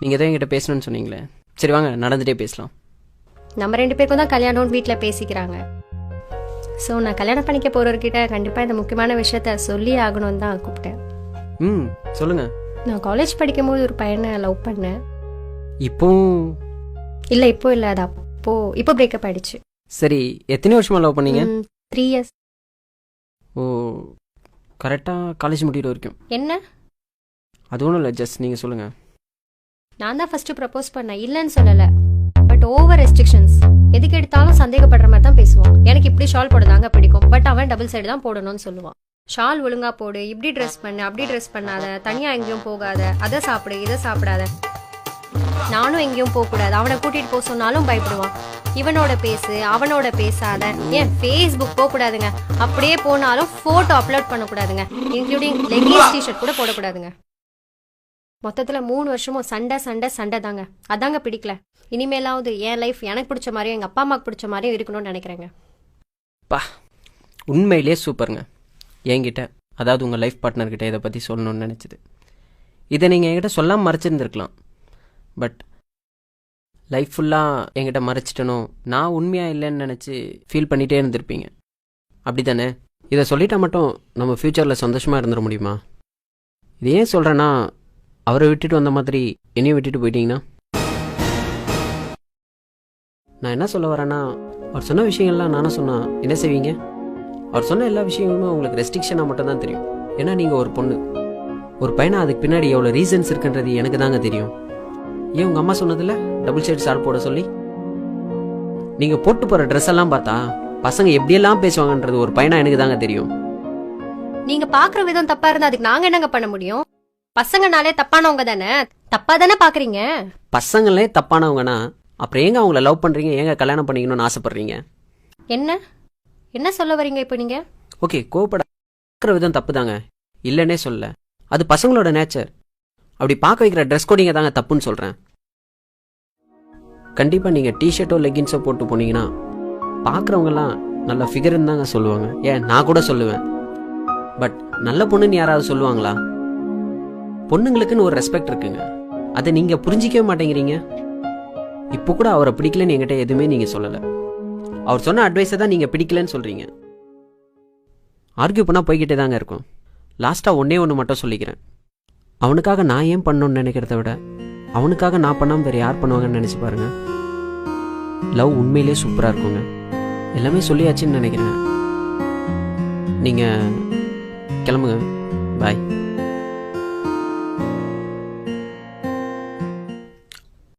நீங்கள் எதோ என்கிட்ட பேசணும்னு சொன்னீங்களே, சரி வாங்க நடந்துகிட்டே பேசலாம். நம்ம 2 பேருக்கும் தான் கல்யாணம்னு வீட்டில் பேசிக்கிறாங்க. ஸோ நான் கல்யாணம் பண்ணிக்க போகிறவர்கிட்ட கண்டிப்பாக இந்த முக்கியமான விஷயத்த சொல்லி ஆகணும்னு தான் கூப்பிட்டேன். சொல்லுங்கள். நான் காலேஜ் படிக்கும்போது ஒரு பையனை லவ் பண்ணேன். இப்போ இல்லை, இப்போ இல்லை, அது இப்போ பிரேக்கப் ஆயிடுச்சு. சரி, எத்தனை வருஷமாக லவ் பண்ணீங்க? 3 years. ஓ, கரெக்டாக காலேஜ் முடிகிற வரைக்கும். என்ன? அது ஒன்றும் இல்லை, ஜஸ்ட் நீங்கள் சொல்லுங்கள். நான் தான் ஃபர்ஸ்ட் ப்ரப்போஸ் பண்ணேன், இல்லைன்னு சொல்லலை. But over restrictions. எதுக்கு எடுத்தாலும் சந்தேகப்படுற மாதிரி தான் பேசுவான். எனக்கு இப்படி ஷால் போடுதாங்க பிடிக்கும், பட் அவன் டபுள் சைடு தான் போடணும்னு சொல்லுவான். ஷால் ஒழுங்கா போடு, இப்படி ட்ரெஸ் பண்ணு, அப்படி ட்ரெஸ் பண்ணாத, தனியாக எங்கேயும் போகாத, அதை சாப்பிடு, இதை சாப்பிடாத. நானும் எங்கேயும் போகக்கூடாது, அவனை கூட்டிகிட்டு போக சொன்னாலும் பயப்படுவான். இவனோட பேசு, அவனோட பேசாத, ஏன் ஃபேஸ்புக் போகக்கூடாதுங்க, அப்படியே போனாலும் ஃபோட்டோ அப்லோட் பண்ணக்கூடாதுங்க, இன்க்ளூடிங் லெகின்ஸ் டிஷர்ட் கூட போடக்கூடாதுங்க. மொத்தத்தில் 3 வருஷமும் சண்டை சண்டை சண்டை தாங்க. அதாங்க பிடிக்கல. இனிமேலாவது என் லைஃப் எனக்கு பிடிச்ச மாதிரியும் எங்கள் அப்பா அம்மாவுக்கு பிடிச்ச மாதிரியும் இருக்கணும்னு நினைக்கிறேங்க. பா, உண்மையிலே சூப்பருங்க. என்கிட்ட, அதாவது உங்கள் லைஃப் பார்ட்னர்கிட்ட இதை பற்றி சொல்லணும்னு நினச்சிது. இதை நீங்கள் என்கிட்ட சொல்லாமல் மறைச்சிருந்துருக்கலாம். பட் லைஃப் ஃபுல்லாக என்கிட்ட மறைச்சிட்டனோ, நான் உண்மையாக இல்லைன்னு நினச்சி ஃபீல் பண்ணிகிட்டே இருந்திருப்பீங்க. அப்படி தானே? இதை சொல்லிட்டா மட்டும் நம்ம ஃப்யூச்சரில் சந்தோஷமாக இருந்துட முடியுமா? இது ஏன் சொல்கிறேன்னா, அவரை விட்டுட்டு வந்த மாதிரி என்னையும் விட்டுட்டு போயிட்டீங்கன்னா, நான் என்ன சொல்ல வரேன்னா, அவர் சொன்ன விஷயங்கள்லாம் நானும் சொன்னால் என்ன செய்வீங்க? அவர் சொன்ன எல்லா விஷயங்களுமே உங்களுக்கு ரெஸ்ட்ரிக்ஷனாக மட்டும் தான் தெரியும். ஏன்னா நீங்கள் ஒரு பொண்ணு. ஒரு பையனை அதுக்கு பின்னாடி எவ்வளோ ரீசன்ஸ் இருக்குன்றது எனக்கு தாங்க தெரியும். ஏன் உங்கள் அம்மா சொன்னதில்ல டபுள் சைடு ஷால் போட சொல்லி? நீங்கள் போட்டு போகிற ட்ரெஸ் எல்லாம் பார்த்தா பசங்க எப்படியெல்லாம் பேசுவாங்கன்றது ஒரு பையனா எனக்கு தாங்க தெரியும். நீங்கள் பார்க்குற விதம் தப்பாக இருந்தால் அதுக்கு நாங்கள் என்னங்க பண்ண முடியும்? பசங்கனாலே தப்பானவங்க தானே, தப்பா தானே பார்க்குறீங்க. பசங்களே தப்பானவங்கன்னா அப்புறம் ஏங்க அவங்கள லவ் பண்ணுறீங்க, ஏங்க கல்யாணம் பண்ணிக்கணும்னு ஆசைப்படுறீங்க? என்ன சொல்ல வரீங்க இப்போ நீங்கள்? ஓகே, கோவப்பட விதம் தப்பு தாங்க, இல்லைன்னே சொல்ல. அது பசங்களோட நேச்சர். அப்படி பார்க்க வைக்கிற ட்ரெஸ் கோடிங்க தாங்க தப்புன்னு சொல்கிறேன். கண்டிப்பாக நீங்கள் டிஷர்ட்டோ லெகின்ஸோ போட்டு போனீங்கன்னா பார்க்குறவங்கலாம் நல்ல ஃபிகர்னு தாங்க சொல்லுவாங்க. ஏன், நான் கூட சொல்லுவேன். பட் நல்ல பொண்ணுன்னு யாராவது சொல்லுவாங்களா? பொண்ணுங்களுக்குன்னு ஒரு ரெஸ்பெக்ட் இருக்குங்க, அதை நீங்கள் புரிஞ்சிக்கவே மாட்டேங்கிறீங்க. இப்போ கூட அவரை பிடிக்கலன்னு என்கிட்ட எதுவுமே நீங்கள் சொல்லலை. அவர் சொன்ன அட்வைஸை தான் நீங்கள் பிடிக்கலன்னு சொல்கிறீங்க. ஆர்கியூ பண்ணால் போய்கிட்டே தாங்க இருக்கும். லாஸ்ட்டாக ஒன்று மட்டும் சொல்லிக்கிறேன். அவனுக்காக நான் ஏன் பண்ணணும்னு நினைக்கிறத விட அவனுக்காக நான் பண்ணாமல் வேறு யார் பண்ணுவாங்கன்னு நினச்சி பாருங்க. லவ் உண்மையிலே சூப்பராக இருக்குங்க. எல்லாமே சொல்லியாச்சுன்னு நினைக்கிறேன். நீங்கள் கிளம்புங்க. பாய்.